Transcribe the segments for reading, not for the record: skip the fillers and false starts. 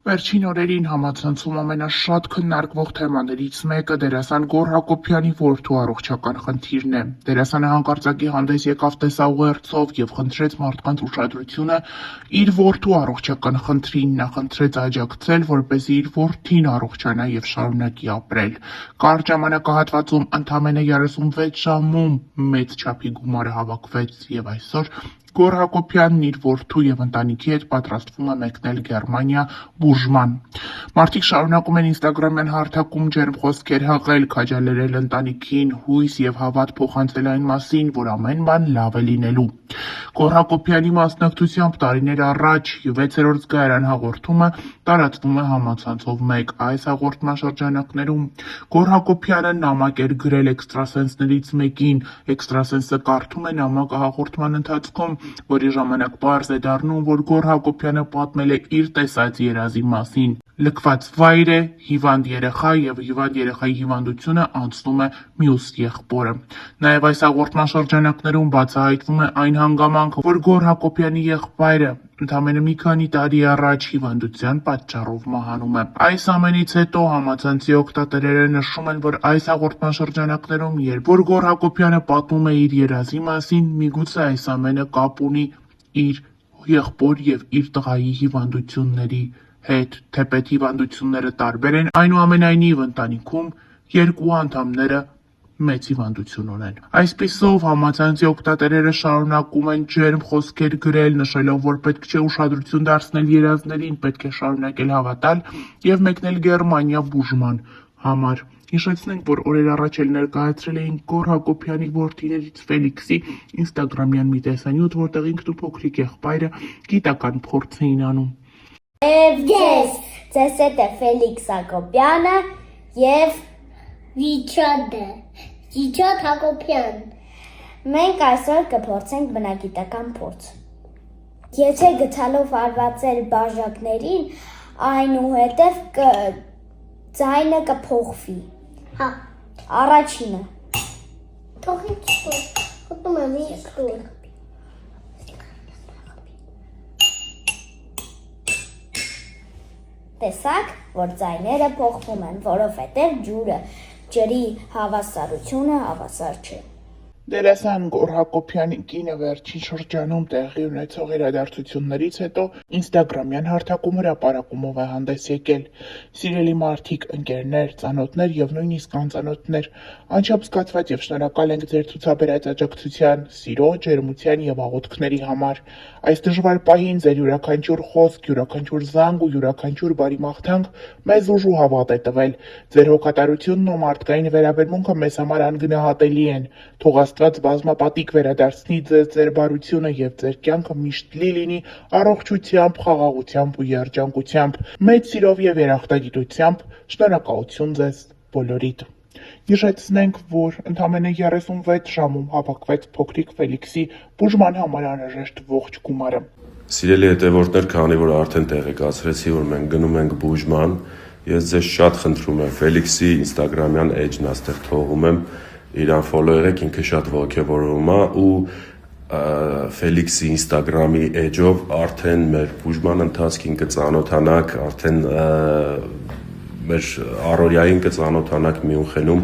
Վերջին օրերին համացանցում ամենաշատ քննարկվող թեմաներից մեկը դերասան Գոռ Հակոբյանի որդու առողջական խնդիրն է։ Դերասանը հանկարծակի հանդես եկավ տեսաուղերձով եւ խնդրեց մարդկանց ուշադրությունը իր որդու առողջական խնդրին։ Նա խնդրեց աջակցել, որպեսզի իր որդին առողջանա եւ շարունակի ապրել։ Կարճ ժամանակահատվածում ընդամենը 36 ժամում մեծ չափի գումարը հավաքվեց եւ այսօր Գոռ Հակոբյանն իր որդու եւ ընտանիքի հետ պատրաստվում է մեկնել Գերմանիա բուժման։ Մարդիկ շարունակում են ինստագրամյան հարթակում ջերմ խոսքեր հղել, քաջալերել ընտանիքին, հույս եւ հավատ փոխանցել այն մասին, որ ամեն բան լավ է լինելու։ Գոռ Հակոբյանի մասնակցությամբ տարիներ առաջ 6-րդ զգայարան հաղորդումը տարածվում է համացանցով մեկ։ Այս հաղորդման շրջանակներում Գոռ Հակոբյանը նամակ էր գրել էքստրասենսներից մեկին։ Էքստրասենսը կարդում է նամակը հաղորդման ընթացքում, որի ժամանակ պարզ է դառնում, որ Գոռ Հակոբյանը պատմել է իր տեսած երազի մասին։ Լքված վայր է, հիվանդ երեխա եւ հիվանդ երեխայի հիվանդությունը անցնում է մյուս եղբորը։ Նաեւ այս հաղորդման շրջանակներում բացահայտվում է այն հանգամանքը, որ Գոռ Հակոբյանի եղբայրը ընդամենը մի քանի տարի առաջ հիվանդության պատճառով մահանում է։ Այս ամենից հետո համացանցի օգտատերերը նշում են, որ այս հաղորդման շրջանակներում, երբ որ Գոռ Հակոբյանը պատմում է իր երազի մասին, միգուցե այս ամենը կապ ունի իր եղբոր եւ իր տղայի հիվանդությունների հետ, թեպետ հիվանդությունները տարբեր են, այնուամենայնիվ ընտանիքում երկու անդամները մեծ հիվանդություն ունեն։ Այսպիսով համացանցի օգտատերերը շարունակում են ջերմ խոսքեր գրել, նշելով, որ պետք չէ ուշադրություն դարձնել երազներին, պետք է շարունակել հավատալ եւ մեկնել Գերմանիա բուժման համար։ Հիշեցնենք, որ օրեր առաջ էլ ներկայացրել էինք Գոռ Հակոբյանի որդիներից Ֆելիքսի ինստագրամյան մի տեսանյութ, որտեղ ինքն ու փոքրիկ եղբայրը գիտական փորձ էին անում։ Ես, ձեզ հետ է Ֆելիքս Հակոբյանը եւ Վիչոտ Հակոբյան։ Մենք այսօր կփորձենք բնագիտական փորձ։ Եթե գցալով արվածել բաժակներին, այնուհետև ձայնը կփոխվի։ Հա։ Առաջինը։ Թողից խոտում եմ իսկույն։ Տեսակ, որ ձայները փոխվում են, որովհետև ջրի հավասարությունը հավասար չէ։ Դերասան Գոռ Հակոբյանի կինը վերջին շրջանում տեղի ունեցող իրադարձություններից հետո ինստագրամյան հարթակում հրապարակումով է հանդես եկել։ Սիրելի մարդիկ, ընկերներ, ծանոթներ եւ նույնիսկ անծանոթներ, անչափ զգացված եւ շնորհակալ ենք ձեր ցուցաբերած աջակցության, սիրո, ջերմության եւ աղոթքների համար։ Այս դժվար պահին ձեր յուրաքանչյուր խոսք, յուրաքանչյուր զանգ ու յուրաքանչյուր բարի մաղթանք մեզ ուժ ու հավատ է տվել։ Ձեր հոգատարությունն ու մարդկային վերաբերմունքը մեզ համար անգնահատելի են։ Թող Աստված բազմապատիկ վերադարձնի ձեր բարությունը եւ ձեր կյանքը միշտ լի լինի առողջությամբ, խաղաղությամբ ու երջանկությամբ։ Մեծ սիրով եւ երախտագիտությամբ շնորհակալություն ձեզ բոլորիդ։ Հիշեցնենք, որ ընդամենը 36 ժամում հավաքվեց փոքրիկ Ֆելիքսի բուժման համար անհրաժեշտ ողջ գումարը։ Սիրելի հետևորդներ, քանի որ արդեն տեղեկացրեցի, որ մենք գնում ենք բուժման, ես ձեզ շատ խնդրում եմ Ֆելիքսի ինստագրամյան էջն աստեղ թողում եմ, իրան ֆոլո եղեք, ինքը շատ ողջավորում է ու Ֆելիքսի ինստագրամի էջով արդեն մեր բուժման ընթացքին կծանոթանաք, արդեն մեր առօրյային կծանոթանաք Մյունխենում,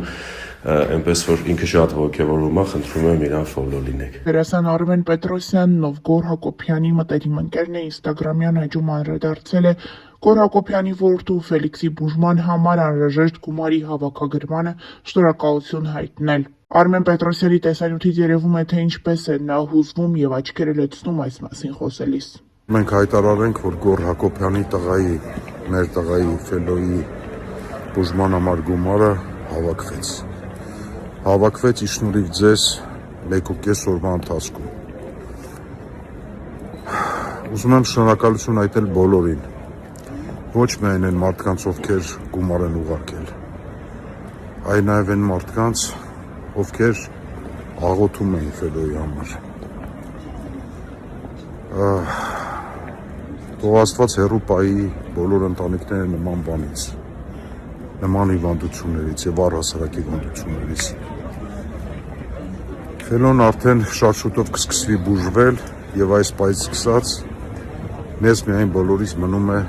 այնպես որ ինքը շատ ողջավորում է, խնդրում եմ իրան ֆոլո լինեք։ Դերասան Արմեն Պետրոսյանն, ով Գոռ Հակոբյանի մտերիմ ընկերն է, ինստագրամյան էջում անդրադարձել է Գոռ Հակոբյանի որդու Ֆելիքսի բուժման համար անհրաժեշտ գումարի հավաքագրմանը շնորհակալություն հայտնել։ Արմեն Պետրոսյանի տեսանյութից երևում է, թե ինչպես է նա հուզվում եւ աչքերը լցնում այս մասին խոսելիս։ Մենք հայտարարենք, որ Գոռ Հակոբյանի տղայի, մեր տղայի Ֆելոյի բուժման համար գումարը հավաքվեց իշնորհիվ ձեզ 1.5 օրվա ընթացքում։ Ուզում եմ շնորհակալություն հայտնել բոլորին, ոչ միայն այն մարդկանց, ովքեր գումար են ուղարկել, այլ նաև այն մարդկանց, ովքեր աղոթում էին Ֆելոյի համար։ Թող Աստված հեռու պահի բոլոր ընտանիքները նման բանից, նման հիվանդություններից եւ առհասարակ հիվանդություններից։ Ֆելոն արդեն շատ շուտով կսկսվի բուժվել եւ այս պահից սկսած մեզ միայն բոլորիս մնում է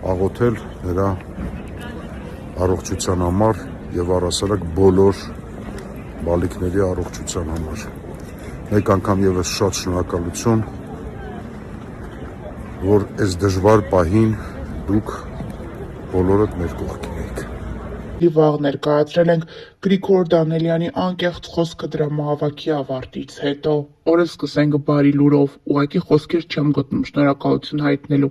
աղոթել նրա առողջության համար եւ առասարակ բոլոր բալիկների առողջության համար։ Մեկ անգամ եւս շատ շնորհակալություն, որ այս դժվար պահին դուք բոլորդ մեր կողքին եք։ Վաղ ներկայացրել ենք Գրիգոր Դանելյանի անկեղծ խոսքը դրամահավաքի ավարտից հետո։ Օրը սկսենք բարի լուրով, ուղղակի խոսքեր չեմ գտնում շնորհակալություն հայտնելու։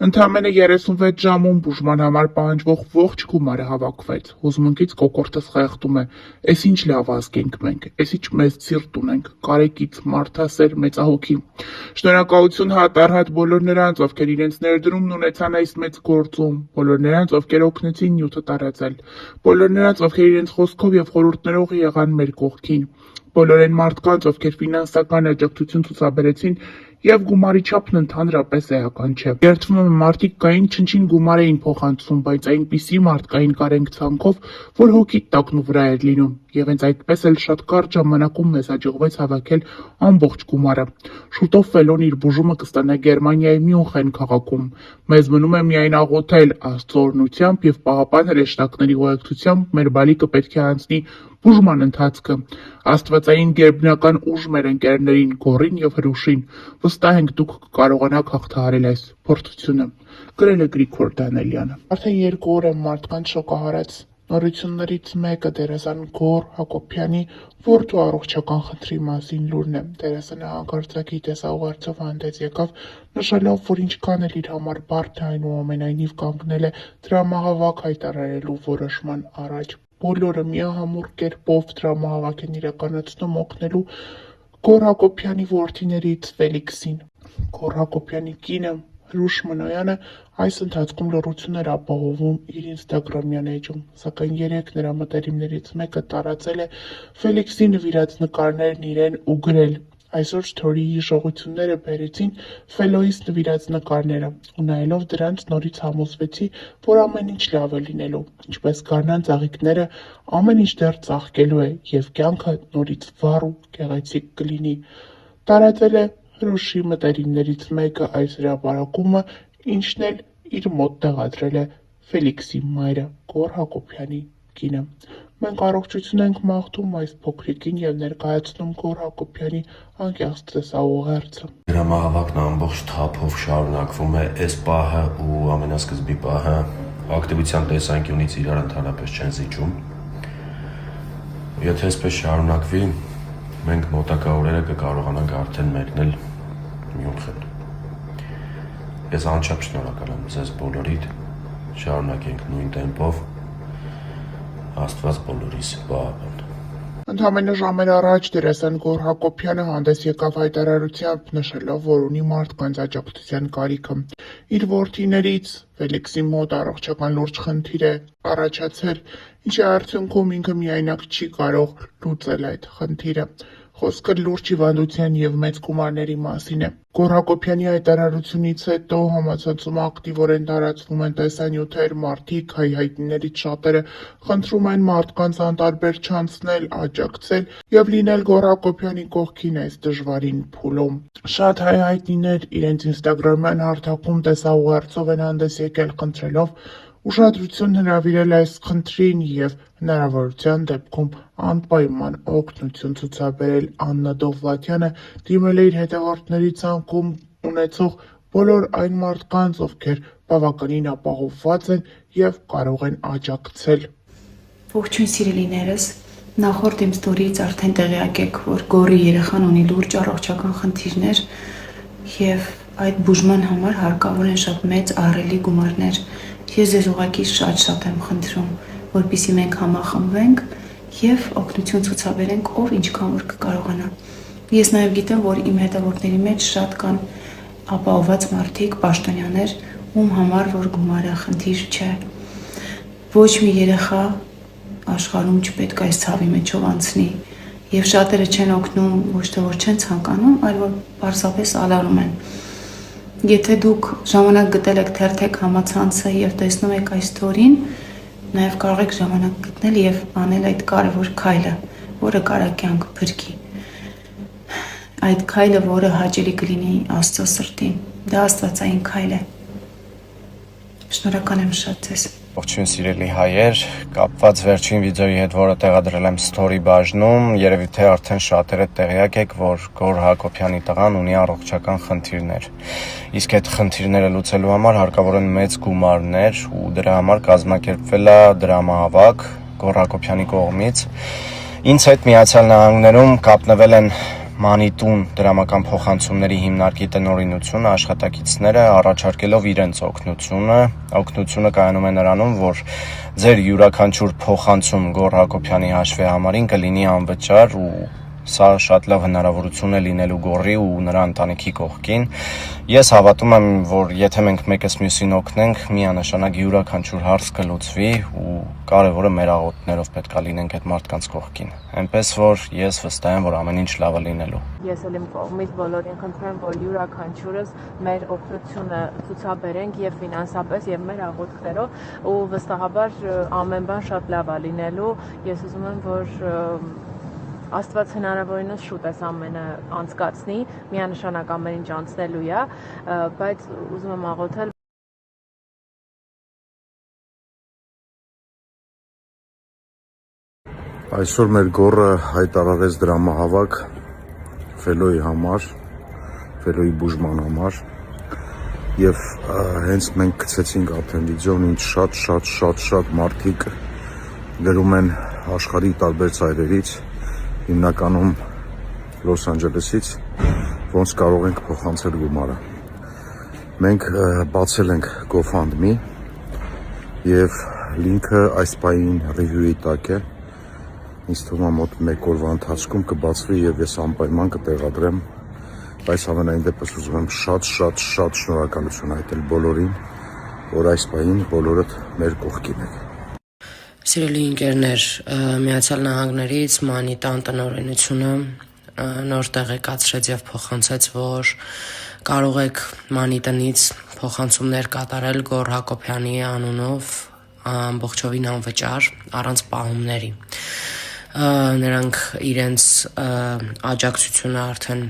Ընդամենը 36 ժամում բուժման համար պահանջվող ողջ գումարը հավաքվեց։ Հուզմունքից կոկորդս խեղդում է։ Էս ինչ լավ ազգ ենք մենք, էս ինչ մեծ սիրտ ունենք, կարեկից, մարդասեր, մեծահոգի։ Շնորհակալություն հատ-առհատ բոլոր նրանց, ովքեր իրենց ներդրումն ունեցան այս մեծ գործում, բոլոր նրանց, ովքեր օգնեցին նյութը տարածել, բոլոր նրանց, ովքեր իրենց խոսքով եւ խորհուրդներով եղան մեր կողքին, բոլոր այն մարդկանց, ովքեր ֆինանսական աջակցություն ցուցաբերեցին եւ գումարի չափն ընդհանրապես էական չէ։ Երդվում եմ մարդիկ կային չնչին գումար էին փոխանցում, բայց այնպիսի մարդկային կարենք ցանքով, որ հոգի տակն ու վրա էր լինում, եւ հենց այդպես էլ շատ կարճ ժամանակում մեզ հաջողվեց հավաքել ամբողջ գումարը։ Շուտով Ֆելոն իր բուժումը կստանա Գերմանիայի Մյունխեն քաղաքում։ Մեզ մնում է միայն աղոթել Աստծո օրհնությամբ եւ Պահապան հրեշտակների ուղեկցությամբ մեր բալիկը պետք է անցնի բուժման ընթացքը։ Աստվածային գերբնական ուժ մեր ընկերներին Գորին եւ Հրուշին։ Վստահ ենք դուք կկարողանաք հաղթահարել այս փորձությունը։ Գրել է Գրիգոր Դանելյանը։ Արդեն 2 օր է մարդկանց շոկահարած նորություններից մեկը դերասան Գոր Հակոբյանի որդու առողջական խնդրի մասին լուրն է։ Դերասանը հանկարծակի տեսաուղերձով հանդես եկավ, նշելով, որ ինչքան էլ իր համար բարդ է, այնուամենայնիվ կանգնել է դրամահավաք հայտարարելու որոշման առաջ։ Բոլորը միահամուռ կերպով դրամահավաք են իրականացնում օգնելու Գոր Հակոբյանի որդիներից Ֆելիքսին։ Գոր Հակոբյանի կինը Հրուշ Մնոյանը այս ընթացքում լռություն էր ապահովում իր ինստագրամյան էջում, սակայն երեք նրա մտերիմներից մեկը տարածել է Ֆելիքսի նվիրած նկարներն իրեն ու գրել. Այսօր Story-ի հիշողությունները բերեցին Ֆելոյից նվիրած նկարները, ու նայելով դրանց նորից համոզվեցի, որ ամեն ինչ լավ է լինելու, ինչպես գարնան ծաղիկները, ամեն ինչ դեռ ծաղկելու է եւ կյանքը նորից վառ ու գեղեցիկ կլինի։ Տարածել է Հրուշի մտերիմներից մեկը այս հրապարակումը, ինչն էլ իր մոտ տեղադրել է Ֆելիքսի մայրը Գոր Հակոբյանի կինը։ Մենք առողջություն ենք մաղթում այս փոքրիկին եւ ներկայացնում Գոր Հակոբյանի անկեղծ տեսաուղերձը։ Դրամահավաքն ամբողջ թափով շարունակվում է, այս պահը ու ամենասկզբի պահը ակտիվության տեսանկյունից իրար ընդհանրապես չեն զիջում։ Եթե այսպես շարունակվի, մենք մոտակա օրերը կկարողանանք արդեն մեկնել Մյունխեն։ Ես անչափ շնորհակալ եմ ձեզ բոլորիդ, շարունակենք նույն տեմպով, Աստված բոլորիս Պահապան։ Ընդամենը ժամեր առաջ դերասան Գոր Հակոբյանը հանդես եկավ հայտարարությամբ, նշելով, որ ունի մարդկանց աջակցության կարիքը։ Իր որդիներից Ֆելիքսի մոտ առողջական լուրջ խնդիր է առաջացել, ինչի արդյունքում ինքը միայնակ չի կարող լուծել այդ խնդիրը։ Խոսքը լուրջ հիվանդության եւ մեծ գումարների մասին է։ Գոր Հակոբյանի հայտարարությունից հետո համացանցում ակտիվորեն տարածվում են տեսանյութեր, մարդիկ, հայհայտներից շատերը խնդրում են մարդկանց անտարբեր չանցնել, աջակցել եւ լինել Գոր Հակոբյանի կողքին այս դժվարին փուլում։ Շատ հայհայտիներ իրենց ինստագրամյան հարթակում տեսաուղերձով են հանդես եկել խնդրելով ուշադրություն հրավիրել այս խնդրին եւ հնարավորության դեպքում անպայման օգնություն ցուցաբերել։ Աննա Դովլաթյանը դիմել է իր հետևորդների ցանկում ունեցող բոլոր այն մարդկանց, ովքեր բավականին ապահովված են եւ կարող են աջակցել։ Ողջույն սիրելիներս, նախորդ իմ ստորիից արդեն տեղյակ եք, որ Գորի երեխան ունի լուրջ առողջական խնդիրներ եւ այդ բուժման համար հարկավոր են շատ մեծ ահռելի գումարներ։ Ես ձեզ ուղղակի շատ եմ խնդրում, որպեսզի մենք համախմբվենք եւ օգնություն ցուցաբերենք, ով ինչքան որ կկարողանա։ Ես նաեւ գիտեմ, որ իմ հետևորդների մեջ շատ կան ապահովված մարդիկ, պաշտոնյաներ, ում համար որ գումարը խնդիր չէ։ Ոչ մի երեխա աշխարհում չպետք է այս ցավի մեջով անցնի, եւ շատերը չեն օգնում, ոչ թե որ չեն ցանկանում, այլ որ պարզապես ալարում են։ Եթե դուք ժամանակ գտել եք թերթեք համացանցը եւ տեսնում եք այս ստորին, նաեւ կարող եք ժամանակ գտնել եւ անել այդ կարևոր քայլը, որը կարա կյանք փրկի։ Այդ քայլը, որը հաճելի կլինի Աստծո սրտին, դա աստվածային քայլ է։ Շնորհակալ եմ շատ ձեզ։ Ողջույն սիրելի հայեր, կապված վերջին վիդեոյի հետ, որը տեղադրել եմ story բաժնում, երևի թե արդեն շատերը տեղյակ եք, որ Գոռ Հակոբյանի տղան ունի առողջական խնդիրներ։ Իսկ այդ խնդիրները լուծելու համար հարկավոր են մեծ գումարներ ու դրա համար կազմակերպվել է դրամահավաք Գոռ Հակոբյանի կողմից։ Ինձ հետ Միացյալ Նահանգներում կապնվել են Մանիտուն դրամական փոխանցումների հիմնարկի տնօրինությունը, աշխատակիցները առաջարկելով իրենց օգնությունը կայանում է նրանում, որ ձեր յուրաքանչյուր փոխանցում Գոռ Հակոբյանի հաշվի համարին կլինի անվճար ու սա շատ լավ հնարավորություն է լինելու Գոռի ու նրա ընտանիքի կողքին։ Ես հավատում եմ, որ եթե մենք մեկս մյուսին օգնենք, միանշանակ յուրաքանչյուր հարց կլուծվի ու կարևորը մեր աղոթներով պետք է լինենք այդ մարդկանց կողքին։ Այնպես որ ես վստահ եմ, որ ամեն ինչ լավ է լինելու։ Ես էլ իմ կողմից բոլորին խնդրեմ, որ յուրաքանչյուրս մեր օգնությունը ցուցաբերենք եւ ֆինանսապես եւ մեր աղոթքներով ու վստահաբար ամեն բան շատ լավ է լինելու։ Ես ուզում եմ, որ Աստված հնարավորինս շուտ էս ամենը անցկացնի, միանշանակ ամեն ինչ անցնելու է, բայց ուզում եմ աղոթել Այսօր մեր Գոռը հայտարարեց դրամահավաք Ֆելոյի համար, Ֆելոյի բուժման համար եւ հենց մենք գցեցինք արդեն վիդեոն, ինչ շատ մարդիկ գրում են աշխարհի տարբեր ծայրերից, հիմնականում Լոս Անջելեսից, ոնց կարող ենք փոխանցել գումարը։ Մենք բացել ենք GoFundMe եւ լինքը այս պահին ռիվյուի տակ է։ Ինձ թվում է մոտ 1 օրվա ընթացքում կբացվի եւ ես անպայման կտեղադրեմ, բայց ամենայն դեպս ուզում եմ շատ շնորհակալություն հայտնել բոլորին, որ այս պահին բոլորդ մեր կողքին եք։ Սիրելի ընկերներ, Միացյալ Նահանգներից Մանիտան տնօրինությունը նոր տեղեկացրեց եւ փոխանցեց, որ կարող եք Մանիտնից փոխանցումներ կատարել Գոռ Հակոբյանի անունով ամբողջովին անվճար, առանց պահումների։ Նրանք իրենց աջակցությունը արդեն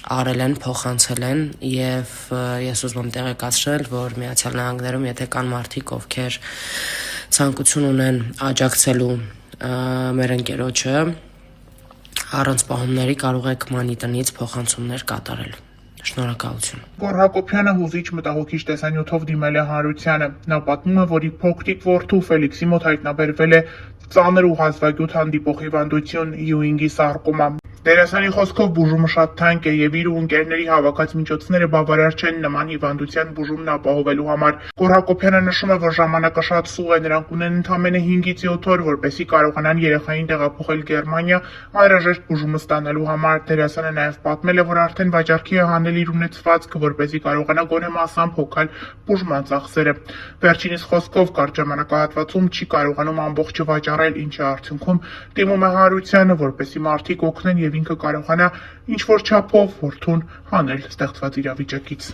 արել են, փոխանցել են եւ ես ուզում եմ տեղեկացնել, որ Միացյալ Նահանգներում եթե կան մարդիկ, ովքեր ցանկություն ունեն աջակցելու մեր ընկերոջը, առանց պահումների կարող եք Մանիտնից փոխանցումներ կատարել։ Շնորհակալություն։ Գոռ Հակոբյանը հուզիչ մտահոգիչ տեսանյութով դիմել է հանրությանը։ Նա պատմում է, որ իր փոքրիկ որդու Ֆելիքսի մոտ հայտնաբերվել է ծանր ու հազվագյուտ հանդիպող հիվանդություն Յուինգի սարկոմա։ Դերասանի խոսքով բուժումը շատ թանկ է եւ իր ու ընկերների հավաքած միջոցները բավարար չեն նման հիվանդության բուժումն ապահովելու համար։ Գոռ Հակոբյանը նշում է, որ ժամանակը շատ սուղ է, նրանք ունեն ընդամենը 5-ից 7 օր, որպեսզի կարողանան երեխային տեղափոխել Գերմանիա անհրաժեշտ բուժումը ստանալու համար։ Դերասանը նաեւ պատմել է, որ արդեն վաճառքի է հանել իր ունեցվածքը, որպեսզի կարողանա գոնե մասամբ հոգալ բուժման ծախսերը։ Վերջինիս խոսքով կարճ ժամանակահատվածում չի կարողանում ամբողջը վաճառել, ինչի արդյունքում դիմում է հանրությանը, որպեսզի մարդիկ օգնեն եւ ինքը կարողանա ինչ-որ չափով որդուն հանել ստեղծված իրավիճակից։